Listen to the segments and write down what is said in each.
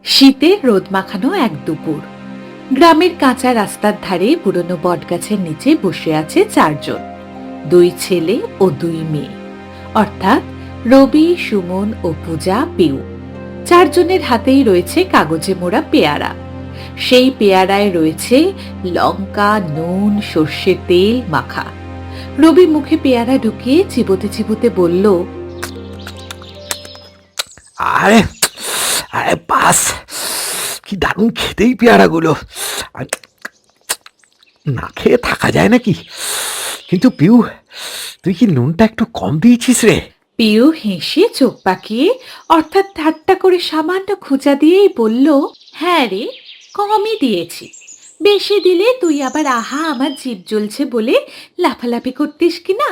শীতের রোদ মাখানো এক দুপুর গ্রামের কাঁচা রাস্তার ধারে পুরনো বটগাছের নিচে বসে আছে চারজন, দুই ছেলে ও দুই মেয়ে, অর্থাৎ রবি, সুমন ও পূজা, পিউ। চারজনের হাতেই রয়েছে কাগজে মোড়া পেয়ারা। সেই পেয়ারায় রয়েছে লঙ্কা, নুন, সর্ষে তেল মাখা। রবি মুখে পেয়ারা ঢুকিয়ে চিবোতে চিবোতে বলল, আরে আরে বাস, কি দারুণ খেতেই পেয়ারাগুলো। না খেয়ে থাকা যায় নাকি? কিন্তু পিউ, তুই কি নুনটা একটু কম দিয়েছিস রে? পিউ হেসে চোখ পাকিয়ে অর্থাৎ ঠাট্টা করে সামান্য খোঁচা দিয়েই বলল, হ্যাঁ রে, কমই দিয়েছি। বেশি দিলে তুই আবার আহা আমার জিভ জ্বলছে বলে লাফালাফি করতিস কিনা।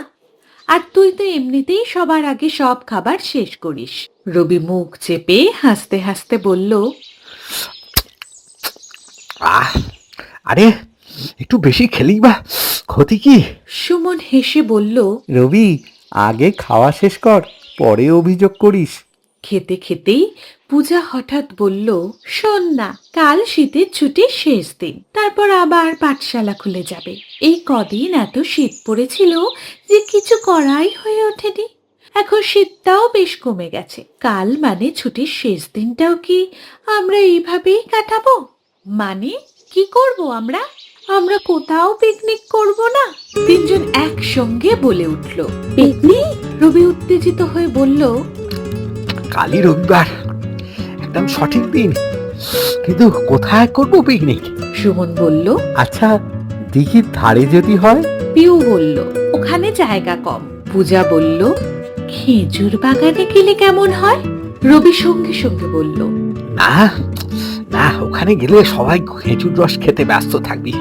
আর তুই তো এমনিতেই সবার আগে সব খাবার শেষ করিস। রবি মুখ চেপে হাসতে হাসতে বলল, আরে একটু বেশি খেলেই বা ক্ষতি কি? সুমন হেসে বলল, রবি, আগে খাওয়া শেষ কর, পরে অভিযোগ করিস। খেতে খেতেই পূজা হঠাৎ বলল, শোন না, কাল শীতের ছুটির শেষ দিন, তারপর আবার পাঠশালা খুলে যাবে। এই কদিন এত শীত পড়েছিল যে কিছু করাই হয়ে ওঠেনি। এখন শীতটাও বেশ কমে গেছে। কাল মানে ছুটির শেষ দিনটাও কি আমরা এইভাবেই কাটাবো? মানে কি করব আমরা? আমরা কোথাও পিকনিক করব না? তিনজন একসঙ্গে বলে উঠল, পিকনিক? রবি উত্তেজিত হয়ে বলল, কালই রবিবার, একদম সঠিক দিন, কিন্তু কোথায় করবো পিকনিক? সুমন বলল, আচ্ছা, দিঘির ধারে যদি হয়? পিউ বলল, ওখানে জায়গা কম। পূজা বলল, খেজুর বাগানে গেলে কেমন হয়? রবি সঙ্গে সঙ্গে বলল, না না, ওখানে গেলে সবাই খেজুর রস খেতে ব্যস্ত থাকবি,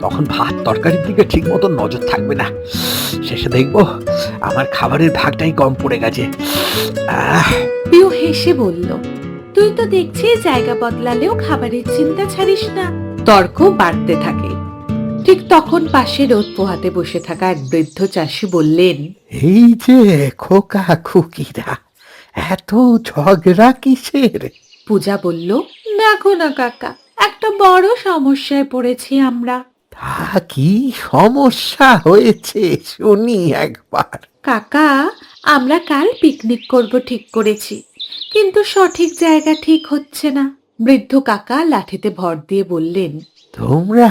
তখন ভাত তরকারির দিকে ঠিক মতো নজর থাকবে না। শেষে দেখবো আমার খাবারের ভাগটাই কম পড়ে গেছে। পিউ হেসে বলল, তুই তো দেখছি জায়গা বদলালেও খাবারের চিন্তা ছাড়িস না। তর্ক বাড়তে থাকে। ঠিক তখন পাশে রোদ পোহাতে বসে থাকা এক বৃদ্ধ চাষি বললেন, এই যে খোকা খুকিরা, এত ঝগড়া কিসের? পূজা বলল, দেখো না কাকা, একটা বড় সমস্যায় পড়েছি আমরা। তা কি সমস্যা হয়েছে শুনি একবার। কাকা, আমরা কাল পিকনিক করব ঠিক করেছি, কিন্তু সঠিক জায়গা ঠিক হচ্ছে না। বৃদ্ধ কাকা লাঠিতে ভর দিয়ে বললেন, তোমরা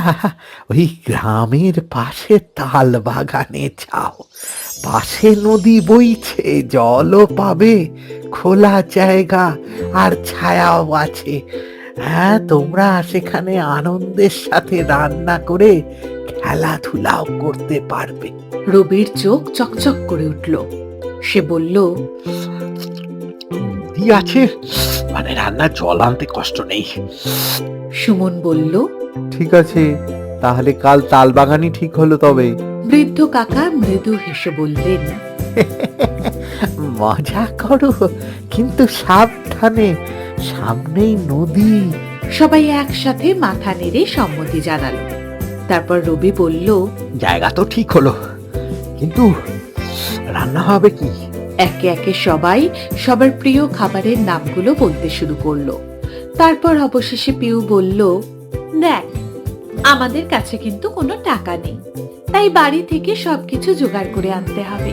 ওই গ্রামের পাশে তাল বাগানে যাও, পাশে নদী বইছে, জলও পাবে, খোলা জায়গা আর ছায়াও আছে। হ্যাঁ, তোমরা সেখানে আনন্দের সাথে রান্না করে খেলাধুলাও করতে পারবে। রবির চোখ চকচক করে উঠল। সে বলল, নদী আছে মানে রান্নার জল আনতে কষ্ট নেই। সুমন বলল, ঠিক আছে, তাহলে কাল তাল বাগানই ঠিক হলো তবে। বৃদ্ধ কাকা মৃদু হেসে বললেন, মজা করো, কিন্তু সাবধানে, সামনেই নদী। সবাই একসাথে মাথা নেড়ে সম্মতি জানালো। তারপর রবি বলল, জায়গা তো ঠিক হলো, কিন্তু রান্না হবে কি? একে একে সবাই সবার প্রিয় খাবারের নামগুলো বলতে শুরু করলো। তারপর অবশেষে পিউ বলল, দেখ, আমাদের কাছে কিন্তু কোনো টাকা নেই, তাই বাড়ি থেকে সবকিছু জোগাড় করে আনতে হবে।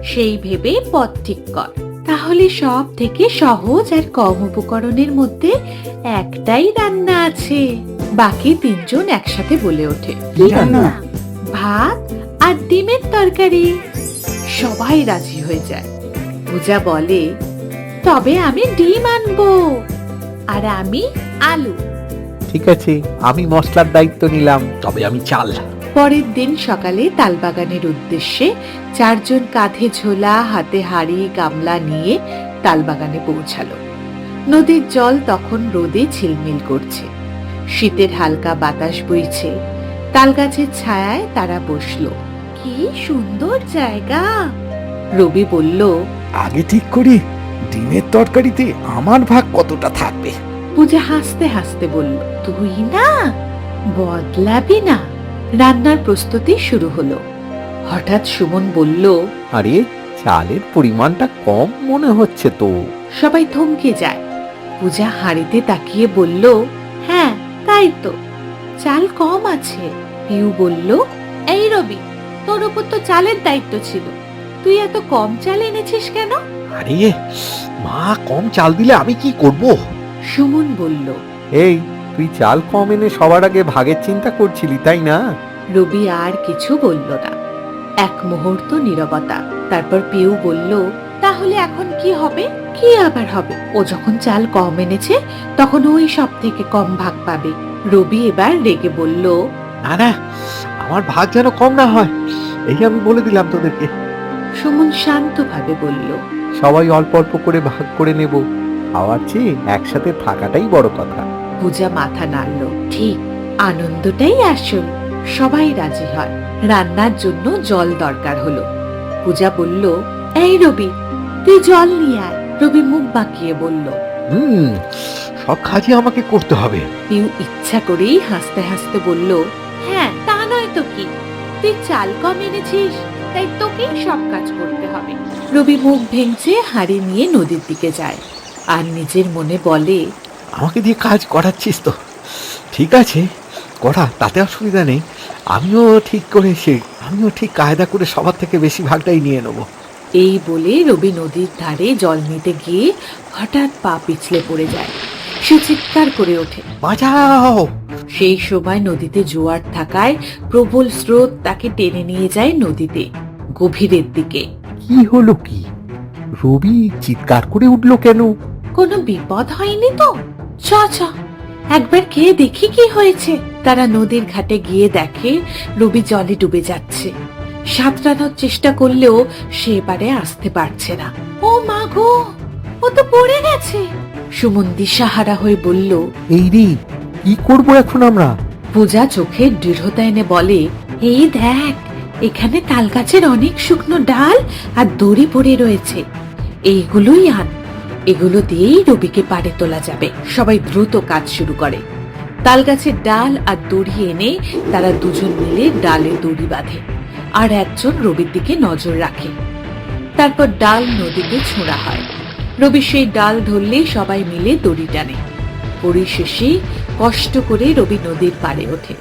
সেই ভেবে পথ ঠিক কর। তাহলে সব থেকে সহজ আর কম উপকরণের মধ্যে একটাই রান্না আছে। বাকি তিনজন একসাথে বলে ওঠে, কি রান্না? ভাত আর ডিমের তরকারি। সবাই রাজি হয়ে যায়। পূজা বলে, তবে আমি ডিম আনবো, আর আমি আলু। ঠিক আছে, আমি মশলার দায়িত্ব নিলাম। তবে আমি চাল। পরের দিন সকালে তালবাগানের উদ্দেশ্যে চারজন কাঁধে ঝোলা, হাতে হাঁড়ি, গামলা নিয়ে তালবাগানে পৌঁছালো। নদীর জল তখন রোদে ঝিলমিল করছে, শীতের হালকা বাতাস বইছে। তালগাছের ছায়ায় তারা বসলো। কি সুন্দর জায়গা! রবি বলল, আগে ঠিক করি ডিমের তরকারিতে আমার ভাগ কতটা থাকবে। পূজা হাসতে হাসতে বলল, তুই না বদলাবি না। রান্নার প্রস্তুতি শুরু হলো। হঠাৎ সুমন বলল, আরে, চালের পরিমাণটা কম মনে হচ্ছে তো। সবাই থমকে যায়। পূজা হাঁড়িতে তাকিয়ে বলল, হ্যাঁ তাই তো, চাল কম আছে। পিউ বলল, এই রবি, তোর উপর তো চালের দায়িত্ব ছিল, তুই এত কম চাল এনেছিস কেন? আরে মা, কম চাল দিলে আমি কি করব? সুমন বলল। এই, তুই চাল কম এনে সবার আগে ভাগের চিন্তা করছিলি, তাই না? রবি আর কিছু বলল না। এক মুহূর্ত নীরবতা। তারপর পিউ বলল, তাহলে এখন কি হবে? কি আবার হবে? ও যখন চাল কম এনেছে তখন ওই সব থেকে কম ভাগ পাবে। রবি এবার রেগে বলল, না না, আমার ভাগ যেন কম না হয়, এই আমি বলে দিলাম তোদেরকে। সুমন শান্তভাবে বলল, সবাই অল্প অল্প করে ভাগ করে নেব, খাওয়ার চেয়ে একসাথে থাকাটাই বড় কথা। পূজা মাথা নাড়ল। ঠিক, আনন্দটাই আসল। সবাই রাজি হয়। রান্নার জন্য জল দরকার হলো। পূজা বলল, এই রবি, তুই জল নিয়ে আয়। রবি মুখ বাঁকিয়ে বলল। সব কাজই আমাকে করতে হবে। পিউ ইচ্ছা করেই হাসতে হাসতে বলল, হ্যাঁ তা নয় তো কি, তুই চাল কম এনেছিস, তাই তোকেই সব কাজ করতে হবে। রবি মুখ ভেঙচে হাঁড়ি নিয়ে নদীর দিকে যায় আর নিজের মনে বলে, আমাকে দিয়ে কাজ করাচ্ছিস তো, ঠিক আছে করা, তাতে অসুবিধা নেই। আমিও ঠিক কায়দা করে সবার থেকে বেশি ভাগটাই নিয়ে নেব। এই বলে রবি নদীর ধারে জল নিতে গিয়ে হঠাৎ পা পিছলে পড়ে যায়। সে চিৎকার করে ওঠে, বাঁচাও! সেই সময় নদীতে জোয়ার থাকায় প্রবল স্রোত তাকে টেনে নিয়ে যায় নদীতে, গভীরের দিকে। কি হলো কি? রবি চিৎকার করে উঠলো কেন? কোনো বিপদ হয়নি তো? চ চ, একবার গিয়ে দেখি কি হয়েছে। তারা নদীর ঘাটে গিয়ে দেখে রবি জলে ডুবে যাচ্ছে। সাঁতরানোর চেষ্টা করলেও সে এবারে আসতে পারছে না। ও মা গো, ও তো পড়ে গেছে। সুমন দিশাহারা হয়ে বলল, এই রে, কি করবো এখন আমরা? পূজা চোখের দৃঢ়তা এনে বলে, এই দেখ, এখানে তাল গাছের অনেক শুকনো ডাল আর দড়ি পড়ে রয়েছে, এইগুলোই আন। এগুলো দিয়েই রবিকে পাড়ে তোলা যাবে। সবাই দ্রুত কাজ শুরু করে। তাল গাছের ডাল আর দড়ি এনে তারা দুজন মিলে ডালে দড়ি বাঁধে আর একজন রবির দিকে নজর রাখে। তারপর ডাল নদীতে ছোঁড়া হয়। রবি সেই ডাল ধরলে সবাই মিলে দড়ি টানে। পরিশেষে কষ্ট করে রবি নদীর পাড়ে ওঠে।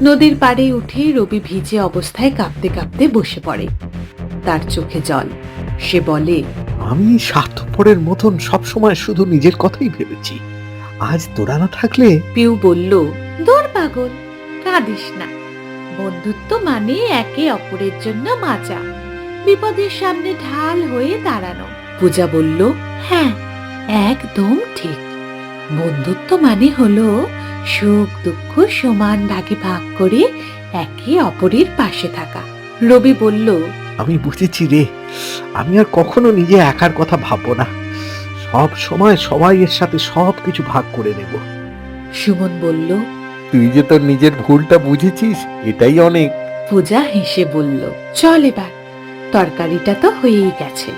নদীর পাড়ে উঠে রবি ভিজে অবস্থায় কাঁপতে কাঁপতে বসে পড়ে। তার চোখে জল। সে বলে, আমি স্বার্থপরের মতন সবসময় শুধু নিজের কথাই ভেবেছি। আজ তোরা না থাকলে। পিউ বলল, দূর পাগল, কাঁদিস না। বন্ধুত্ব মানে একে অপরের জন্য বাঁচা, বিপদের সামনে ঢাল হয়ে দাঁড়ানো। পূজা বলল, হ্যাঁ একদম ঠিক। বন্ধুত্ব মানে হলো সুখ দুঃখ সমান ভাগে ভাগ করে একে অপরের পাশে থাকা। রবি বলল, আমি বুঝেছি রে, আমি আর কখনো নিজে একার কথা ভাববো না, সব সময় সবাই এর সাথে সবকিছু ভাগ করে নেব। সুমন বলল, তুই যে তোর নিজের ভুলটা বুঝেছিস, এটাই অনেক। পূজা হেসে বলল, চল এবার, তরকারিটা তো হয়েই গেছে,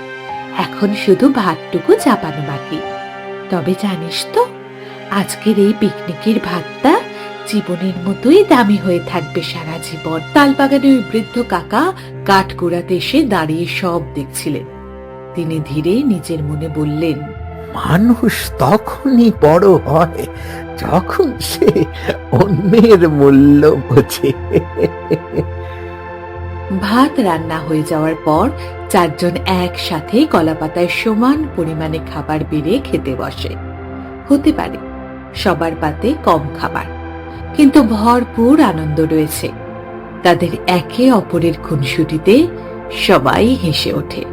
এখন শুধু ভাতটুকু চাপানো বাকি। তবে জানিস তো, আজকের এই পিকনিকের ভাতটা জীবনের মতোই দামি হয়ে থাকবে সারা জীবন। তালবাগানে ওই বৃদ্ধ কাকা কাঠ কুড়াতে এসে দাঁড়িয়ে সব দেখছিলেন। তিনি ধীরে নিজের মনে বললেন, মানুষ তখনই বড় হয় যখন সে অন্যের মূল্য বোঝে। ভাত রান্না হয়ে যাওয়ার পর চারজন একসাথে কলাপাতায় সমান পরিমাণে খাবার বেড়ে খেতে বসে। হতে পারে সবার পাতে কম খাবার, কিন্তু ভরপুর আনন্দ রয়েছে। তাদের একে অপরের খুনসুটিতে সবাই হেসে ওঠে।